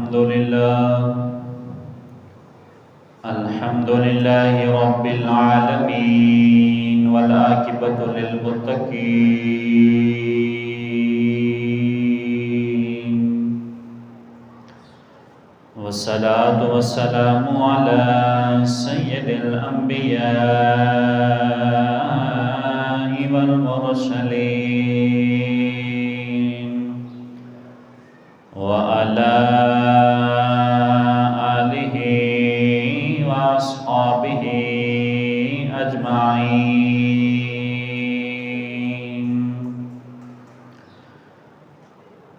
الحمد لله رب العالمين والعاقبة للمتقين والصلاة والسلام على سيد الأنبياء والمرسلين وعلى آله وأصحابه أجمعين.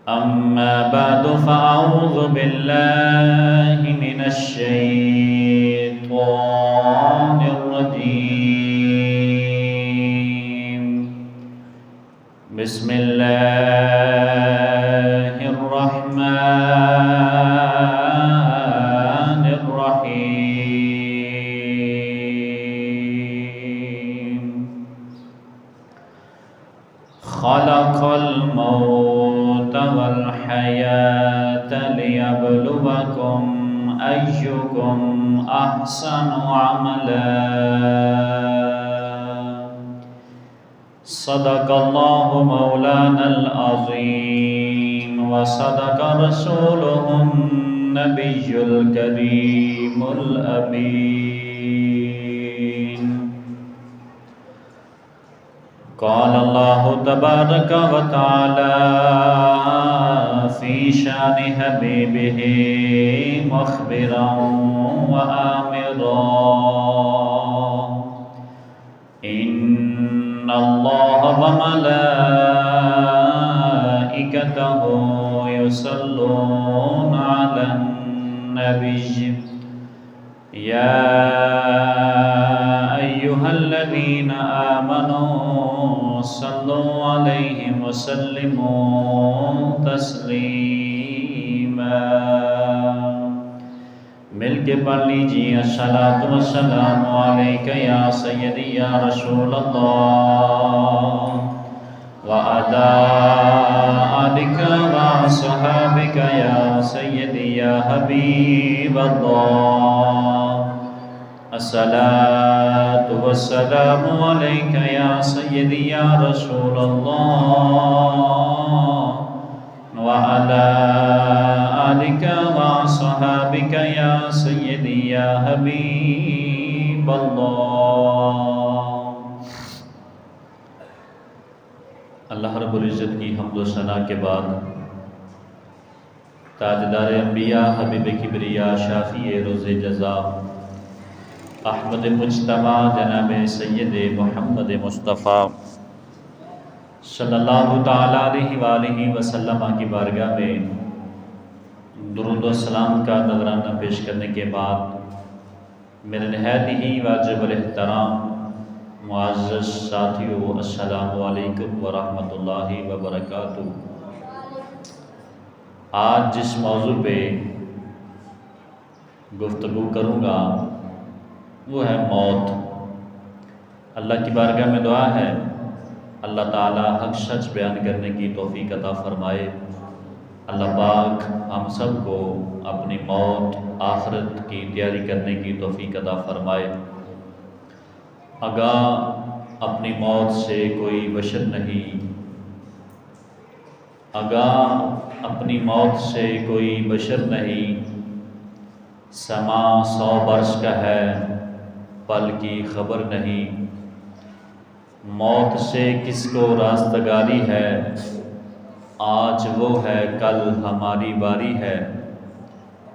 أما بعد فأعوذ بالله من الشيطان الرجيم. بسم الله الرحمن الرحيم. خلق الموت والحياة ليبلوكم أيكم أحسن عملا. صدق الله مولانا العظيم وصدق رسوله النبي الكريم الأمين. قال الله تبارك وتعالى في شان حبيبه مخبرا وآمرا: إن الله وملائكته يصلون على النبي يا أيها الذين آمنوا صلوا عليه وسلموا تسلیما. مل کے پڑھ لیجیے: الصلاۃ والسلام علیک یا سیدی یا رسول اللہ وعلی آلک وصحابک یا سیدی یا حبیب اللہ. الصلاۃ والسلام علیک یا سیدی یا رسول اللہ وعلی آلک وصحابک یا سیدی یا حبیب اللہ. اللہ رب العزت کی حمد و ثنا کے بعد تاجدار انبیاء حبیب کبریا شافی روز جزا احمد مجتبی جناب سید محمد مصطفیٰ صلی اللہ تعالیٰ علیہ وآلہ وسلم کی بارگاہ میں درود و سلام کا نذرانہ پیش کرنے کے بعد میرے نہایت ہی واجب الاحترام معزز ساتھیو، السلام علیکم ورحمۃ اللہ وبرکاتہ. آج جس موضوع پہ گفتگو کروں گا وہ ہے موت. اللہ کی بارگاہ میں دعا ہے اللہ تعالی حق سچ بیان کرنے کی توفیق عطا فرمائے. اللہ پاک ہم سب کو اپنی موت آخرت کی تیاری کرنے کی توفیق عطا فرمائے. آگاہ اپنی موت سے کوئی بشر نہیں، آگاہ اپنی موت سے کوئی بشر نہیں. سما 100 برس کا ہے پل کی خبر نہیں. موت سے کس کو راستگاری ہے، آج وہ ہے کل ہماری باری ہے.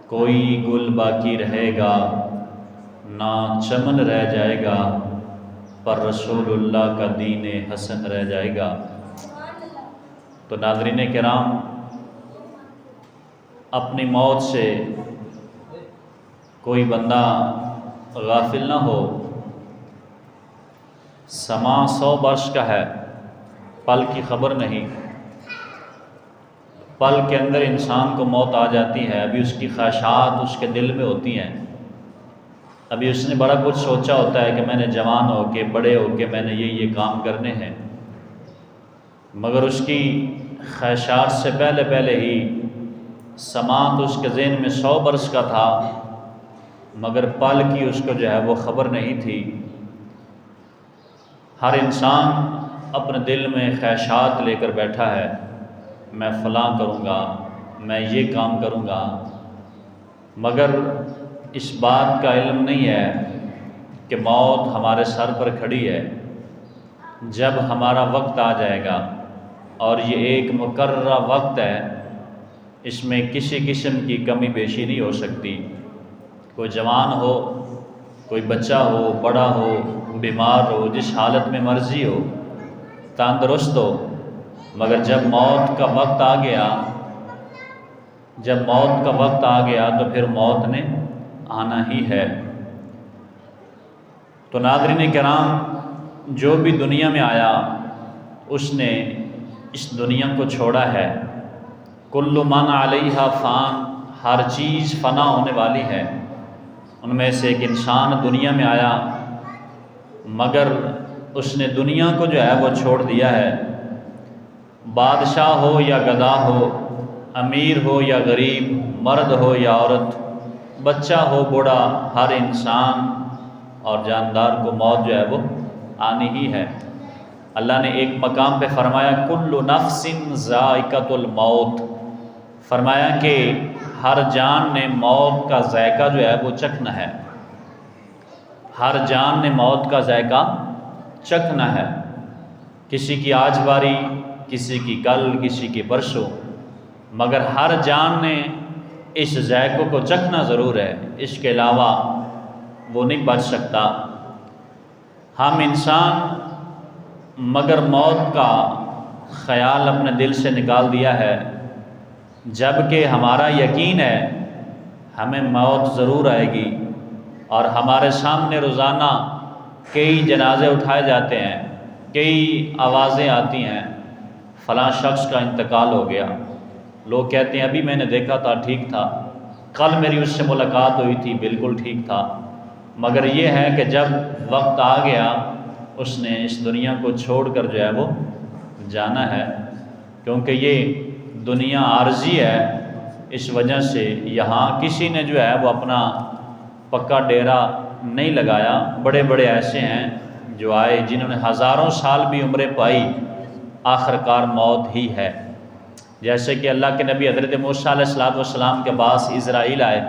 کوئی گل باقی رہے گا نہ چمن رہ جائے گا، پر رسول اللہ کا دین حسن رہ جائے گا. تو ناظرین کرام، اپنی موت سے کوئی بندہ غافل نہ ہو. سما 100 برس کا ہے، پل کی خبر نہیں. پل کے اندر انسان کو موت آ جاتی ہے. ابھی اس کی خواہشات اس کے دل میں ہوتی ہیں، ابھی اس نے بڑا کچھ سوچا ہوتا ہے کہ میں نے جوان ہو کے بڑے ہو کے میں نے یہ کام کرنے ہیں، مگر اس کی خواہشات سے پہلے ہی سما تو اس کے ذہن میں 100 برس کا تھا، مگر پل کی اس کو جو ہے وہ خبر نہیں تھی۔ ہر انسان اپنے دل میں خواہشات لے کر بیٹھا ہے، میں فلاں کروں گا، میں یہ کام کروں گا، مگر اس بات کا علم نہیں ہے کہ موت ہمارے سر پر کھڑی ہے۔ جب ہمارا وقت آ جائے گا، اور یہ ایک مقررہ وقت ہے، اس میں کسی قسم کی کمی بیشی نہیں ہو سکتی۔ کوئی جوان ہو، کوئی بچہ ہو، بڑا ہو، بیمار ہو، جس حالت میں مرضی ہو، تندرست ہو، مگر جب موت کا وقت آ گیا، تو پھر موت نے آنا ہی ہے۔ تو ناظرین کرام، جو بھی دنیا میں آیا اس نے اس دنیا کو چھوڑا ہے۔ کل من علیہا فان، ہر چیز فنا ہونے والی ہے۔ ان میں سے ایک انسان دنیا میں آیا، مگر اس نے دنیا کو جو ہے وہ چھوڑ دیا ہے۔ بادشاہ ہو یا گدھا ہو، امیر ہو یا غریب، مرد ہو یا عورت، بچہ ہو بوڑھا، ہر انسان اور جاندار کو موت جو ہے وہ آنی ہی ہے۔ اللہ نے ایک مقام پہ فرمایا کل نفس ذائقۃ الموت، فرمایا کہ ہر جان نے موت کا ذائقہ جو ہے وہ چکھنا ہے۔ ہر جان نے موت کا ذائقہ چکھنا ہے۔ کسی کی آج باری، کسی کی کل، کسی کی پرسوں، مگر ہر جان نے اس ذائقے کو چکھنا ضرور ہے، اس کے علاوہ وہ نہیں بچ سکتا۔ ہم انسان مگر موت کا خیال اپنے دل سے نکال دیا ہے، جبکہ ہمارا یقین ہے ہمیں موت ضرور آئے گی، اور ہمارے سامنے روزانہ کئی جنازے اٹھائے جاتے ہیں، کئی آوازیں آتی ہیں فلاں شخص کا انتقال ہو گیا۔ لوگ کہتے ہیں ابھی میں نے دیکھا تھا ٹھیک تھا، کل میری اس سے ملاقات ہوئی تھی بالکل ٹھیک تھا، مگر یہ ہے کہ جب وقت آ گیا اس نے اس دنیا کو چھوڑ کر جو ہے وہ جانا ہے، کیونکہ یہ دنیا عارضی ہے۔ اس وجہ سے یہاں کسی نے جو ہے وہ اپنا پکا ڈیرا نہیں لگایا۔ بڑے بڑے ایسے ہیں جو آئے جنہوں نے ہزاروں سال بھی عمریں پائی، آخرکار موت ہی ہے۔ جیسے کہ اللہ کے نبی حضرت موسیٰ علیہ السلام کے پاس اسرائیل آئے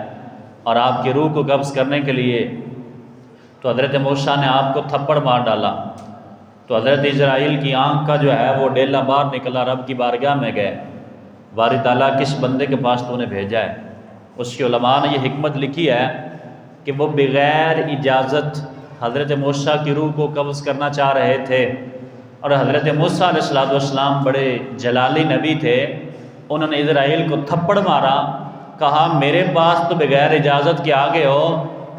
اور آپ کی روح کو قبض کرنے کے لیے، تو حضرت موسیٰ نے آپ کو تھپڑ مار ڈالا، تو حضرت اسرائیل کی آنکھ کا جو ہے وہ ڈیلا باہر نکلا، رب کی بارگاہ میں گئے، باری تعالیٰ کس بندے کے پاس تو نے بھیجا ہے؟ اس کی علماء نے یہ حکمت لکھی ہے کہ وہ بغیر اجازت حضرت موسیٰ کی روح کو قبض کرنا چاہ رہے تھے، اور حضرت موسیٰ علیہ السلام بڑے جلالی نبی تھے، انہوں نے اسرائیل کو تھپڑ مارا، کہا میرے پاس تو بغیر اجازت کے آگے ہو،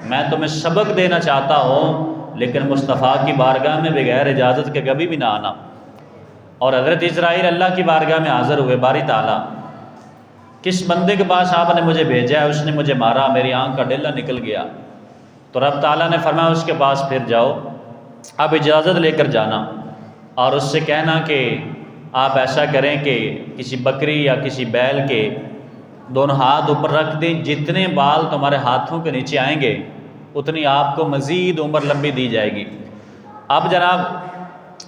میں تمہیں سبق دینا چاہتا ہوں، لیکن مصطفیٰ کی بارگاہ میں بغیر اجازت کے کبھی بھی نہ آنا۔ اور حضرت اسرائیل اللہ کی بارگاہ میں حاضر ہوئے، باری تعالیٰ کس بندے کے پاس آپ نے مجھے بھیجا ہے؟ اس نے مجھے مارا، میری آنکھ کا ڈیلا نکل گیا۔ تو رب تعالیٰ نے فرمایا اس کے پاس پھر جاؤ، اب اجازت لے کر جانا، اور اس سے کہنا کہ آپ ایسا کریں کہ کسی بکری یا کسی بیل کے دونوں ہاتھ اوپر رکھ دیں، جتنے بال تمہارے ہاتھوں کے نیچے آئیں گے اتنی آپ کو مزید عمر لمبی دی جائے گی۔ اب جناب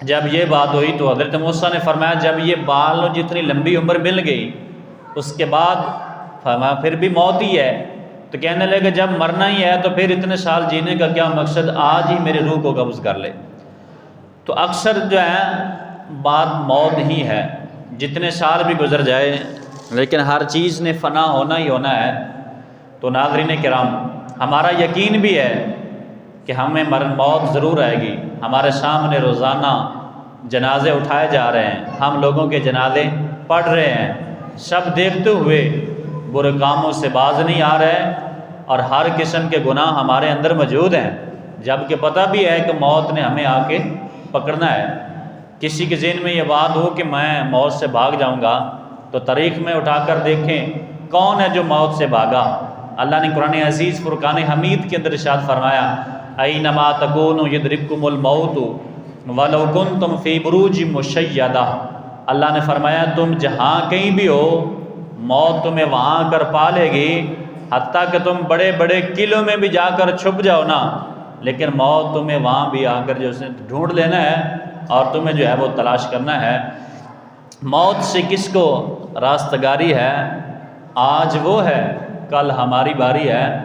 جب یہ بات ہوئی تو حضرت موسیٰ نے فرمایا جب یہ بالوں جتنی لمبی عمر مل گئی، اس کے بعد فرمایا پھر بھی موت ہی ہے۔ تو کہنے لگے جب مرنا ہی ہے تو پھر اتنے سال جینے کا کیا مقصد، آج ہی میری روح کو قبض کر لے۔ تو اکثر جو ہے بات موت ہی ہے، جتنے سال بھی گزر جائے لیکن ہر چیز نے فنا ہونا ہی ہونا ہے۔ تو ناظرین کرام، ہمارا یقین بھی ہے کہ ہمیں موت ضرور آئے گی۔ ہمارے سامنے روزانہ جنازے اٹھائے جا رہے ہیں، ہم لوگوں کے جنازے پڑھ رہے ہیں، سب دیکھتے ہوئے برے کاموں سے باز نہیں آ رہے، اور ہر قسم کے گناہ ہمارے اندر موجود ہیں، جبکہ پتہ بھی ہے کہ موت نے ہمیں آ کے پکڑنا ہے۔ کسی کے ذہن میں یہ بات ہو کہ میں موت سے بھاگ جاؤں گا، تو تاریخ میں اٹھا کر دیکھیں کون ہے جو موت سے بھاگا۔ اللہ نے قرآن عزیز فرقان حمید کے اندر ارشاد فرمایا اینما تکونوا یدرککم الموت ولو کنتم فی بروج مشیدہ۔ اللہ نے فرمایا تم جہاں کہیں بھی ہو موت تمہیں وہاں آ کر پا لے گی، حتیٰ کہ تم بڑے بڑے قلعوں میں بھی جا کر چھپ جاؤ نا، لیکن موت تمہیں وہاں بھی آ کر جو اس نے ڈھونڈ لینا ہے اور تمہیں جو ہے وہ تلاش کرنا ہے۔ موت سے کس کو راستگاری ہے؟ آج وہ ہے، کل ہماری باری ہے۔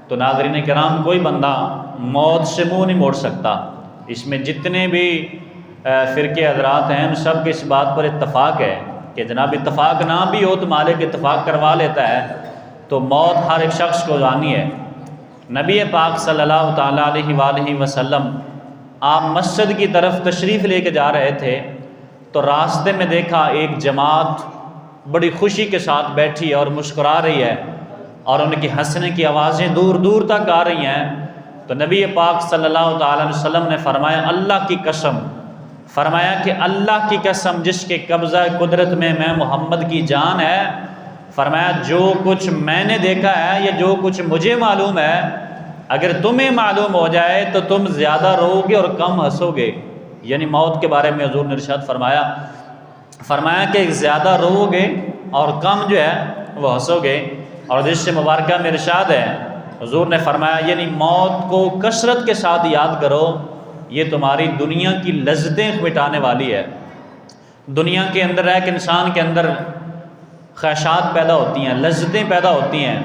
تو ناظرین کرام، کوئی بندہ موت سے منہ نہیں موڑ سکتا۔ اس میں جتنے بھی فرقے حضرات ہیں ان سب کے اس بات پر اتفاق ہے کہ جناب اتفاق نہ بھی ہو تو مالک اتفاق کروا لیتا ہے۔ تو موت ہر ایک شخص کو آنی ہے۔ نبی پاک صلی اللہ تعالیٰ علیہ وآلہ وسلم آپ مسجد کی طرف تشریف لے کے جا رہے تھے تو راستے میں دیکھا ایک جماعت بڑی خوشی کے ساتھ بیٹھی اور مسکرا رہی ہے اور ان کی ہنسنے کی آوازیں دور دور تک آ رہی ہیں۔ تو نبی پاک صلی اللہ تعالیٰ علیہ وسلم نے فرمایا اللہ کی قسم، فرمایا کہ اللہ کی قسم جس کے قبضہ قدرت میں محمد کی جان ہے، فرمایا جو کچھ میں نے دیکھا ہے یا جو کچھ مجھے معلوم ہے، اگر تمہیں معلوم ہو جائے تو تم زیادہ رو گے اور کم ہنسو گے۔ یعنی موت کے بارے میں حضور نے ارشاد فرمایا کہ زیادہ رو گے اور کم جو ہے وہ ہنسو گے۔ اور جس سے مبارکہ میں ارشاد ہے، حضور نے فرمایا یعنی موت کو کثرت کے ساتھ یاد کرو، یہ تمہاری دنیا کی لذتیں مٹانے والی ہے۔ دنیا کے اندر ایک انسان کے اندر خواہشات پیدا ہوتی ہیں، لذتیں پیدا ہوتی ہیں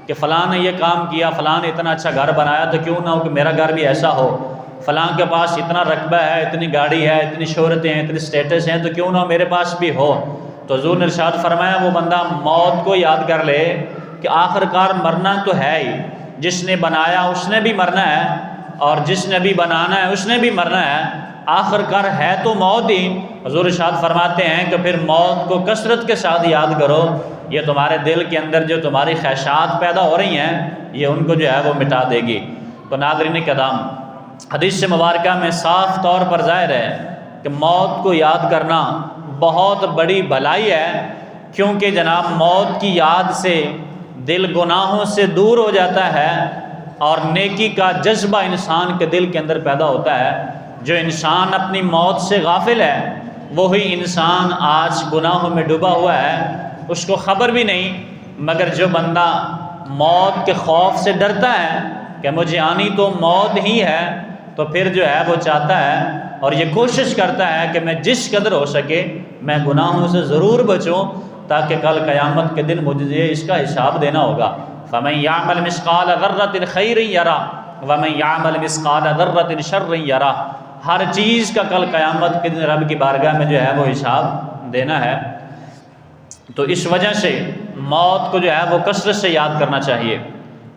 کہ فلاں نے یہ کام کیا، فلاں نے اتنا اچھا گھر بنایا تو کیوں نہ ہو کہ میرا گھر بھی ایسا ہو، فلاں کے پاس اتنا رقبہ ہے، اتنی گاڑی ہے، اتنی شہرتیں ہیں، اتنی سٹیٹس ہیں تو کیوں نہ ہو میرے پاس بھی ہو۔ تو حضور نے ارشاد فرمایا وہ بندہ موت کو یاد کر لے کہ آخر کار مرنا تو ہے ہی، جس نے بنایا اس نے بھی مرنا ہے اور جس نے بھی بنانا ہے اس نے بھی مرنا ہے، آخر کار ہے تو موت ہی۔ حضور ارشاد فرماتے ہیں کہ پھر موت کو کثرت کے ساتھ یاد کرو، یہ تمہارے دل کے اندر جو تمہاری خواہشات پیدا ہو رہی ہیں یہ ان کو جو ہے وہ مٹا دے گی۔ تو ناظرین کرام، حدیث مبارکہ میں صاف طور پر ظاہر ہے کہ موت کو یاد کرنا بہت بڑی بھلائی ہے، کیونکہ جناب موت کی یاد سے دل گناہوں سے دور ہو جاتا ہے اور نیکی کا جذبہ انسان کے دل کے اندر پیدا ہوتا ہے۔ جو انسان اپنی موت سے غافل ہے وہی انسان آج گناہوں میں ڈوبا ہوا ہے، اس کو خبر بھی نہیں۔ مگر جو بندہ موت کے خوف سے ڈرتا ہے کہ مجھے آنی تو موت ہی ہے، تو پھر جو ہے وہ چاہتا ہے اور یہ کوشش کرتا ہے کہ میں جس قدر ہو سکے میں گناہوں سے ضرور بچوں، تاکہ کل قیامت کے دن مجھے اس کا حساب دینا ہوگا۔ فَمَن يَعْمَلْ مِثْقَالَ ذَرَّةٍ خَيْرٍ يَرَهُ وَمَن يَعْمَلْ مِثْقَالَ ذَرَّةٍ شَرٍّ يَرَهُ۔ ہر چیز کا کل قیامت کے دن رب کی بارگاہ میں جو ہے وہ حساب دینا ہے۔ تو اس وجہ سے موت کو جو ہے وہ کثرت سے یاد کرنا چاہیے۔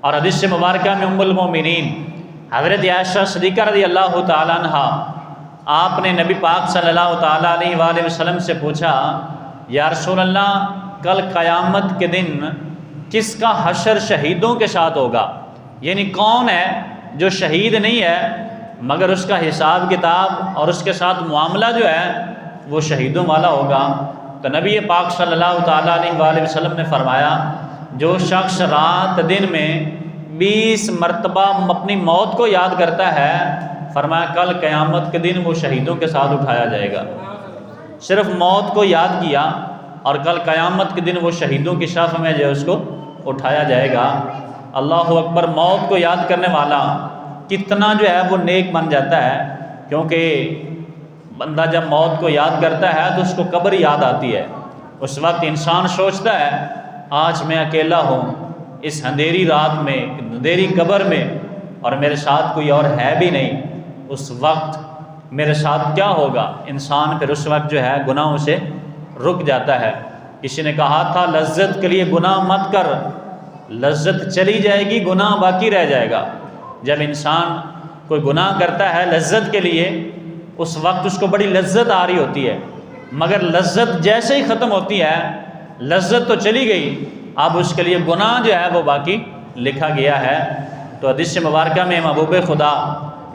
اور حدیث مبارکہ میں ام المومنین حضرت عائشہ صدیقہ رضی اللہ تعالیٰ عنہ، آپ نے نبی پاک صلی اللہ تعالیٰ علیہ وآلہ وسلم سے پوچھا یا رسول اللہ کل قیامت کے دن کس کا حشر شہیدوں کے ساتھ ہوگا؟ یعنی کون ہے جو شہید نہیں ہے مگر اس کا حساب کتاب اور اس کے ساتھ معاملہ جو ہے وہ شہیدوں والا ہوگا؟ تو نبی پاک صلی اللہ تعالیٰ علیہ وآلہ وسلم نے فرمایا جو شخص رات دن میں 20 مرتبہ اپنی موت کو یاد کرتا ہے، فرمایا کل قیامت کے دن وہ شہیدوں کے ساتھ اٹھایا جائے گا۔ صرف موت کو یاد کیا اور کل قیامت کے دن وہ شہیدوں کی صف میں جو ہے اس کو اٹھایا جائے گا۔ اللہ اکبر! موت کو یاد کرنے والا کتنا جو ہے وہ نیک بن جاتا ہے، کیونکہ بندہ جب موت کو یاد کرتا ہے تو اس کو قبر یاد آتی ہے۔ اس وقت انسان سوچتا ہے آج میں اکیلا ہوں اس اندھیری رات میں، اندھیری قبر میں، اور میرے ساتھ کوئی اور ہے بھی نہیں، اس وقت میرے ساتھ کیا ہوگا؟ انسان پھر اس وقت جو ہے گناہوں سے رک جاتا ہے۔ کسی نے کہا تھا لذت کے لیے گناہ مت کر، لذت چلی جائے گی گناہ باقی رہ جائے گا۔ جب انسان کوئی گناہ کرتا ہے لذت کے لیے، اس وقت اس کو بڑی لذت آ رہی ہوتی ہے، مگر لذت جیسے ہی ختم ہوتی ہے، لذت تو چلی گئی، اب اس کے لیے گناہ جو ہے وہ باقی لکھا گیا ہے۔ تو حدیث مبارکہ میں محبوب خدا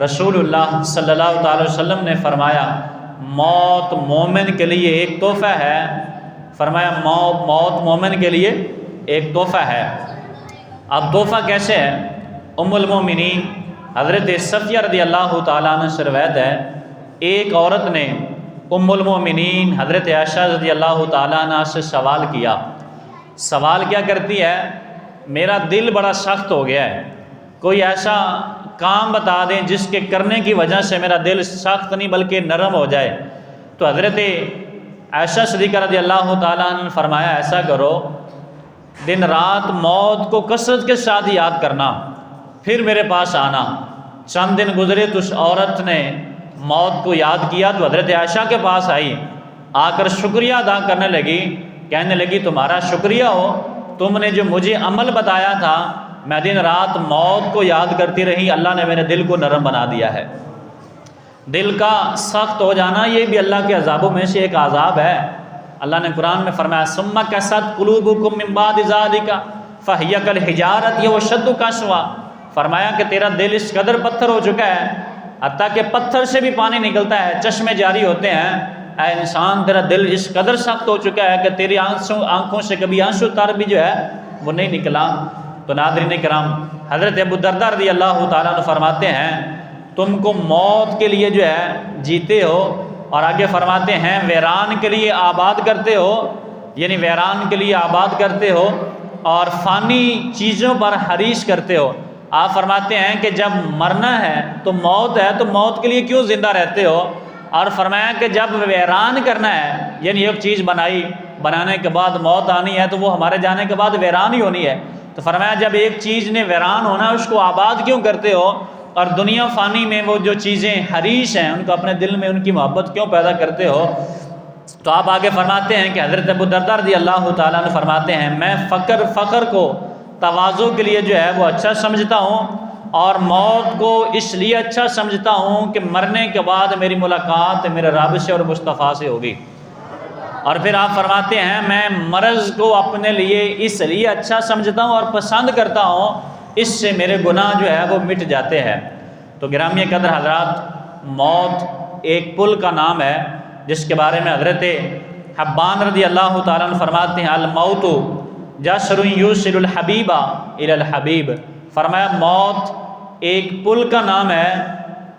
رسول اللہ صلی اللہ تعالی وسلم نے فرمایا موت مومن کے لیے ایک تحفہ ہے، فرمایا موت مومن کے لیے ایک تحفہ ہے۔ اب تحفہ کیسے ہے؟ ام المومنین حضرت صفیہ رضی اللہ تعالیٰ عنہ سے روایت ہے، ایک عورت نے ام المومنین حضرت عائشہ رضی اللہ تعالیٰ عنہ سے سوال کیا سوال کیا کرتی ہے؟ میرا دل بڑا سخت ہو گیا ہے، کوئی ایسا کام بتا دیں جس کے کرنے کی وجہ سے میرا دل سخت نہیں بلکہ نرم ہو جائے۔ تو حضرت عائشہ صدیقہ رضی اللہ تعالیٰ عنہ نے فرمایا ایسا کرو، دن رات موت کو کثرت کے ساتھ یاد کرنا، پھر میرے پاس آنا۔ چند دن گزرے تو اس عورت نے موت کو یاد کیا تو حضرت عائشہ کے پاس آئی، آ کر شکریہ ادا کرنے لگی، کہنے لگی تمہارا شکریہ ہو، تم نے جو مجھے عمل بتایا تھا میں دن رات موت کو یاد کرتی رہی، اللہ نے میرے دل کو نرم بنا دیا ہے۔ دل کا سخت ہو جانا یہ بھی اللہ کے عذابوں میں سے ایک عذاب ہے۔ اللہ نے قرآن میں فرمایا ثم کست قلوبکم من بعد ذلک فہی کالحجارۃ واشد قسوۃ، فرمایا کہ تیرا دل اس قدر پتھر ہو چکا ہے حتیٰ کہ پتھر سے بھی پانی نکلتا ہے، چشمے جاری ہوتے ہیں۔ اے انسان تیرا دل اس قدر سخت ہو چکا ہے کہ تیری آنکھوں سے کبھی آنسو تر بھی جو ہے وہ نہیں نکلا۔ تو ناظرین کرام، حضرت ابو درداء رضی اللہ تعالیٰ عنہ فرماتے ہیں تم کو موت کے لیے جو ہے جیتے ہو، اور آگے فرماتے ہیں ویران کے لیے آباد کرتے ہو، یعنی ویران کے لیے آباد کرتے ہو اور فانی چیزوں پر حریص کرتے ہو۔ آپ فرماتے ہیں کہ جب مرنا ہے تو موت کے لیے کیوں زندہ رہتے ہو؟ اور فرمایا کہ جب ویران کرنا ہے، یعنی ایک چیز بنانے کے بعد موت آنی ہے تو وہ ہمارے جانے کے بعد ویران ہی ہونی ہے، تو فرمایا جب ایک چیز نے ویران ہونا ہے اس کو آباد کیوں کرتے ہو؟ اور دنیا فانی میں وہ جو چیزیں حریص ہیں ان کو اپنے دل میں ان کی محبت کیوں پیدا کرتے ہو؟ تو آپ آگے فرماتے ہیں کہ حضرت ابو درداء رضی اللہ تعالیٰ عنہ فرماتے ہیں میں فخر کو تواضع کے لیے جو ہے وہ اچھا سمجھتا ہوں، اور موت کو اس لیے اچھا سمجھتا ہوں کہ مرنے کے بعد میری ملاقات میرے رب سے اور مصطفیٰ سے ہوگی۔ اور پھر آپ فرماتے ہیں میں مرض کو اپنے لیے اس لیے اچھا سمجھتا ہوں اور پسند کرتا ہوں، اس سے میرے گناہ جو ہے وہ مٹ جاتے ہیں۔ تو گرامی قدر حضرات، موت ایک پل کا نام ہے جس کے بارے میں حضرت حبان رضی اللہ تعالیٰ عنہ فرماتے ہیں الموت جسر یوصل الحبیب الی الحبیب، فرمایا موت ایک پل کا نام ہے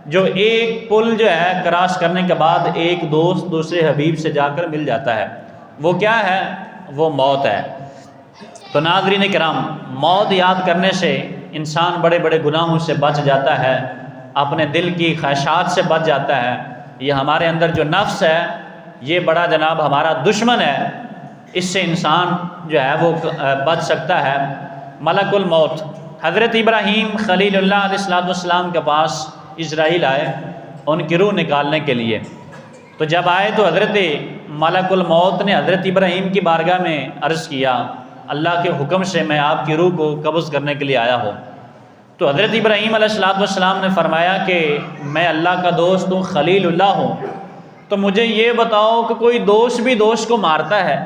جو ایک پل جو ہے کراس کرنے کے بعد ایک دوست دوسرے حبیب سے جا کر مل جاتا ہے۔ وہ کیا ہے؟ وہ موت ہے۔ تو ناظرین کرام، موت یاد کرنے سے انسان بڑے بڑے گناہوں سے بچ جاتا ہے، اپنے دل کی خواہشات سے بچ جاتا ہے۔ یہ ہمارے اندر جو نفس ہے یہ بڑا جناب ہمارا دشمن ہے، اس سے انسان جو ہے وہ بچ سکتا ہے۔ ملک الموت حضرت ابراہیم خلیل اللہ علیہ السلام کے پاس اسرائیل آئے ان کی روح نکالنے کے لیے، تو جب آئے تو حضرت ملک الموت نے حضرت ابراہیم کی بارگاہ میں عرض کیا اللہ کے حکم سے میں آپ کی روح کو قبض کرنے کے لیے آیا ہوں۔ تو حضرت ابراہیم علیہ السلام نے فرمایا کہ میں اللہ کا دوست ہوں، خلیل اللہ ہوں، تو مجھے یہ بتاؤ کہ کوئی دوست بھی دوست کو مارتا ہے؟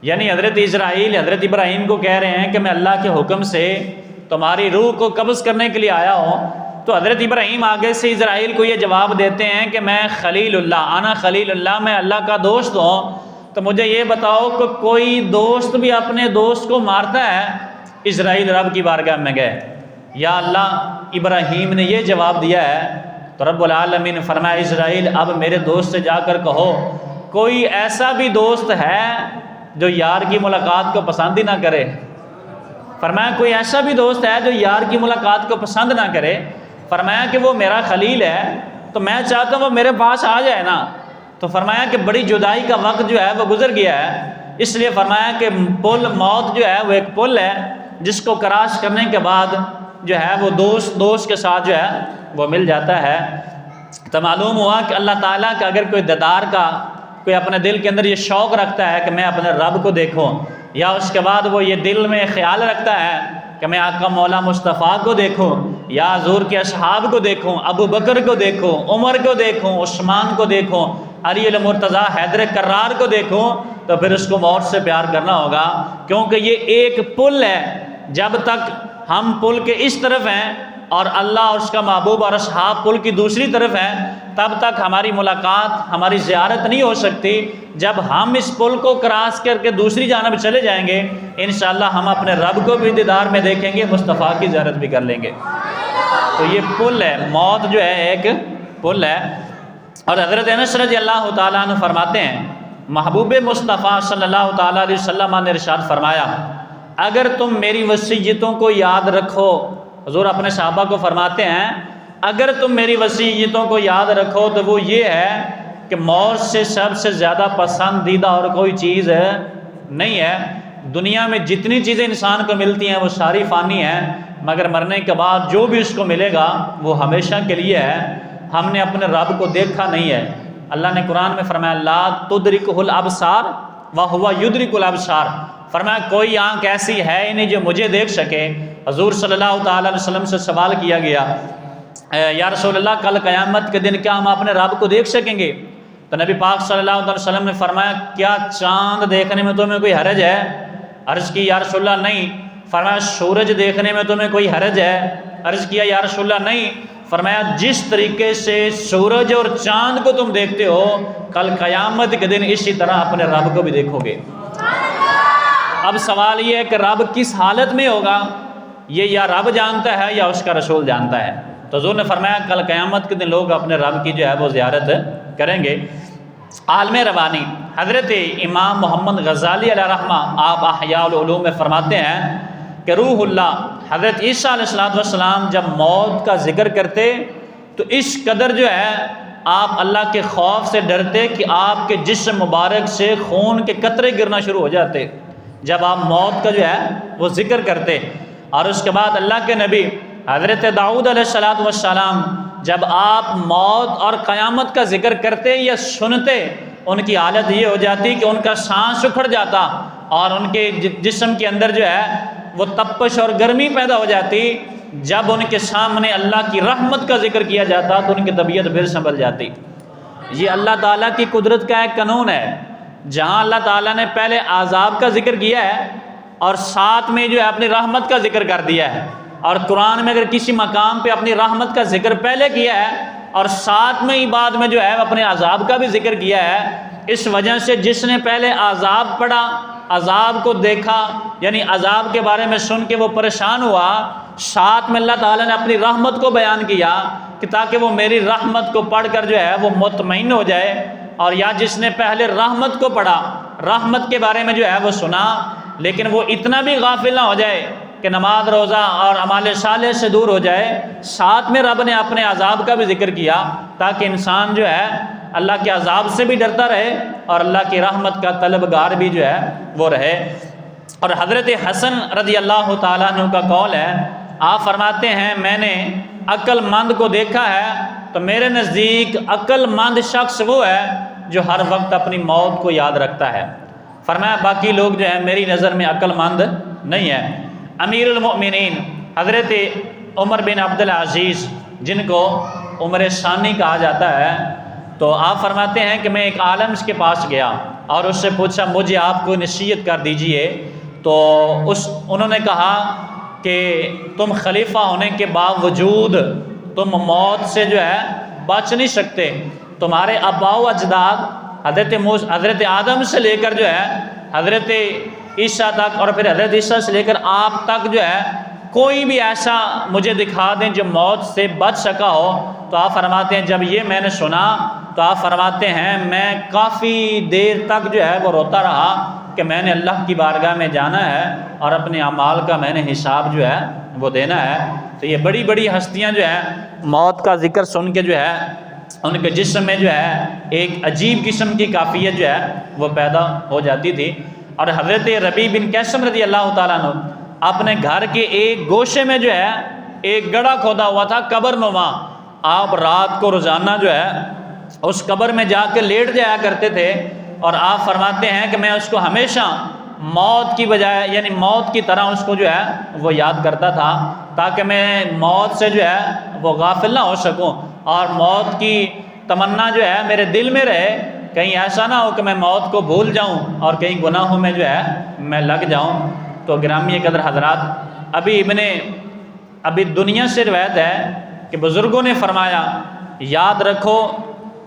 یعنی حضرت اسرائیل حضرت ابراہیم کو کہہ رہے ہیں کہ میں اللہ کے حکم سے تمہاری روح کو قبض کرنے کے لیے آیا ہوں۔ تو حضرت ابراہیم آگے سے اسرائیل کو یہ جواب دیتے ہیں کہ میں خلیل اللہ، انا خلیل اللہ، میں اللہ کا دوست ہوں، تو مجھے یہ بتاؤ کہ کوئی دوست بھی اپنے دوست کو مارتا ہے؟ اسرائیل رب کی بارگاہ میں گئے، یا اللہ ابراہیم نے یہ جواب دیا ہے، تو رب العالمین نے فرمایا اسرائیل اب میرے دوست سے جا کر کہو کوئی ایسا بھی دوست ہے جو یار کی ملاقات کو پسند ہی نہ کرے۔ فرمایا کوئی ایسا بھی دوست ہے جو یار کی ملاقات کو پسند نہ کرے؟ فرمایا کہ وہ میرا خلیل ہے، تو میں چاہتا ہوں وہ میرے پاس آ جائے نا۔ تو فرمایا کہ بڑی جدائی کا وقت جو ہے وہ گزر گیا ہے، اس لیے فرمایا کہ پل موت جو ہے وہ ایک پل ہے جس کو کراس کرنے کے بعد جو ہے وہ دوست کے ساتھ جو ہے وہ مل جاتا ہے۔ تو معلوم ہوا کہ اللہ تعالیٰ کا اگر کوئی دیدار کا کوئی اپنے دل کے اندر یہ شوق رکھتا ہے کہ میں اپنے رب کو دیکھوں، یا اس کے بعد وہ یہ دل میں خیال رکھتا ہے کہ میں آقا مولا مصطفیٰ کو دیکھوں، یا حضور کے اصحاب کو دیکھوں، ابو بکر کو دیکھوں، عمر کو دیکھوں، عثمان کو دیکھوں، علی المرتضیٰ حیدر کرار کو دیکھوں، تو پھر اس کو موت سے پیار کرنا ہوگا، کیونکہ یہ ایک پل ہے۔ جب تک ہم پل کے اس طرف ہیں اور اللہ اور اس کا محبوب اور اصحاب پل کی دوسری طرف ہیں، تب تک ہماری ملاقات ہماری زیارت نہیں ہو سکتی۔ جب ہم اس پل کو کراس کر کے دوسری جانب چلے جائیں گے انشاءاللہ ہم اپنے رب کو بھی دیدار میں دیکھیں گے، مصطفیٰ کی زیارت بھی کر لیں گے۔ تو یہ پل ہے، موت جو ہے ایک پل ہے۔ اور حضرت انس رضی اللہ تعالیٰ عنہ فرماتے ہیں محبوب مصطفیٰ صلی اللہ تعالیٰ علیہ وسلم نے ارشاد فرمایا اگر تم میری وصیتوں کو یاد رکھو، حضور اپنے صحابہ کو فرماتے ہیں اگر تم میری وصیتوں کو یاد رکھو تو وہ یہ ہے کہ موت سے سب سے زیادہ پسندیدہ اور کوئی چیز نہیں ہے۔ دنیا میں جتنی چیزیں انسان کو ملتی ہیں وہ ساری فانی ہیں، مگر مرنے کے بعد جو بھی اس کو ملے گا وہ ہمیشہ کے لیے ہے۔ ہم نے اپنے رب کو دیکھا نہیں ہے، اللہ نے قرآن میں فرمایا لا تدرکہ الابصار وہو یدرک الابصار، فرمایا کوئی آنکھ ایسی ہے ہی نہیں جو مجھے دیکھ سکے۔ حضور صلی اللہ تعالیٰ علیہ وسلم سے سوال کیا گیا یا رسول اللہ کل قیامت کے دن کیا ہم اپنے رب کو دیکھ سکیں گے؟ تو نبی پاک صلی اللہ علیہ وسلم نے فرمایا کیا چاند دیکھنے میں تمہیں کوئی حرج ہے؟ عرض کی یا رسول اللہ نہیں۔ فرمایا سورج دیکھنے میں تمہیں کوئی حرج ہے؟ عرض کیا یا رسول اللہ نہیں۔ فرمایا جس طریقے سے سورج اور چاند کو تم دیکھتے ہو کل قیامت کے دن اسی طرح اپنے رب کو بھی دیکھو گے۔ اب سوال یہ ہے کہ رب کس حالت میں ہوگا، یہ یا رب جانتا ہے یا اس کا رسول جانتا ہے۔ تو حضور نے فرمایا کل قیامت کے دن لوگ اپنے رب کی جو ہے وہ زیارت کریں گے۔ عالم ربانی حضرت امام محمد غزالی علیہ رحمہ آپ احیاء العلوم میں فرماتے ہیں کہ روح اللہ حضرت عیسیٰ علیہ السلام جب موت کا ذکر کرتے تو اس قدر جو ہے آپ اللہ کے خوف سے ڈرتے کہ آپ کے جسم مبارک سے خون کے قطرے گرنا شروع ہو جاتے جب آپ موت کا جو ہے وہ ذکر کرتے۔ اور اس کے بعد اللہ کے نبی حضرت داؤد علیہ السلام جب آپ موت اور قیامت کا ذکر کرتے یا سنتے ان کی حالت یہ ہو جاتی کہ ان کا سانس اکھڑ جاتا اور ان کے جسم کے اندر جو ہے وہ تپش اور گرمی پیدا ہو جاتی۔ جب ان کے سامنے اللہ کی رحمت کا ذکر کیا جاتا تو ان کی طبیعت پھر سنبھل جاتی۔ یہ اللہ تعالیٰ کی قدرت کا ایک قانون ہے، جہاں اللہ تعالیٰ نے پہلے عذاب کا ذکر کیا ہے اور ساتھ میں جو ہے اپنی رحمت کا ذکر کر دیا ہے، اور قرآن میں اگر کسی مقام پہ اپنی رحمت کا ذکر پہلے کیا ہے اور ساتھ میں ہی بعد میں جو ہے اپنے عذاب کا بھی ذکر کیا ہے، اس وجہ سے جس نے پہلے عذاب پڑھا، عذاب کو دیکھا، یعنی عذاب کے بارے میں سن کے وہ پریشان ہوا، ساتھ میں اللہ تعالیٰ نے اپنی رحمت کو بیان کیا کہ تاکہ وہ میری رحمت کو پڑھ کر جو ہے وہ مطمئن ہو جائے۔ اور یا جس نے پہلے رحمت کو پڑھا، رحمت کے بارے میں جو ہے وہ سنا، لیکن وہ اتنا بھی غافل نہ ہو جائے کہ نماز روزہ اور اعمال صالح سے دور ہو جائے، ساتھ میں رب نے اپنے عذاب کا بھی ذکر کیا تاکہ انسان جو ہے اللہ کے عذاب سے بھی ڈرتا رہے اور اللہ کی رحمت کا طلبگار بھی جو ہے وہ رہے۔ اور حضرت حسن رضی اللہ تعالیٰ عنہ کا قول ہے، آپ فرماتے ہیں میں نے عقل مند کو دیکھا ہے تو میرے نزدیک عقل مند شخص وہ ہے جو ہر وقت اپنی موت کو یاد رکھتا ہے۔ فرمایا باقی لوگ جو ہے میری نظر میں عقل مند نہیں ہے۔ امیر المؤمنین حضرت عمر بن عبد العزیز جن کو عمر ثانی کہا جاتا ہے، تو آپ فرماتے ہیں کہ میں ایک عالم کے پاس گیا اور اس سے پوچھا مجھے آپ کو نصیحت کر دیجئے، تو انہوں نے کہا کہ تم خلیفہ ہونے کے باوجود تم موت سے جو ہے بچ نہیں سکتے، تمہارے آباء و اجداد حضرت آدم سے لے کر جو ہے حضرت عیسیٰ تک اور پھر حضرت عیسیٰ سے لے کر آپ تک جو ہے کوئی بھی ایسا مجھے دکھا دیں جو موت سے بچ سکا ہو۔ تو آپ فرماتے ہیں جب یہ میں نے سنا تو آپ فرماتے ہیں میں کافی دیر تک جو ہے وہ روتا رہا کہ میں نے اللہ کی بارگاہ میں جانا ہے اور اپنے اعمال کا میں نے حساب جو ہے وہ دینا ہے۔ تو یہ بڑی بڑی ہستیاں جو ہے موت کا ذکر سن کے جو ہے ان کے جسم میں جو ہے ایک عجیب قسم کی کیفیت جو ہے وہ پیدا ہو جاتی تھی۔ اور حضرت ربیع بن کیسم رضی اللہ تعالیٰ عنہ اپنے گھر کے ایک گوشے میں جو ہے ایک گڑھا کھودا ہوا تھا قبر نما، آپ رات کو روزانہ جو ہے اس قبر میں جا کے لیٹ جایا کرتے تھے، اور آپ فرماتے ہیں کہ میں اس کو ہمیشہ موت کی بجائے یعنی موت کی طرح اس کو جو ہے وہ یاد کرتا تھا تاکہ میں موت سے جو ہے وہ غافل نہ ہو سکوں اور موت کی تمنا جو ہے میرے دل میں رہے، کہیں ایسا نہ ہو کہ میں موت کو بھول جاؤں اور کہیں گناہوں میں جو ہے میں لگ جاؤں۔ تو گرامی قدر حضرات، ابھی دنیا سے روایت ہے کہ بزرگوں نے فرمایا یاد رکھو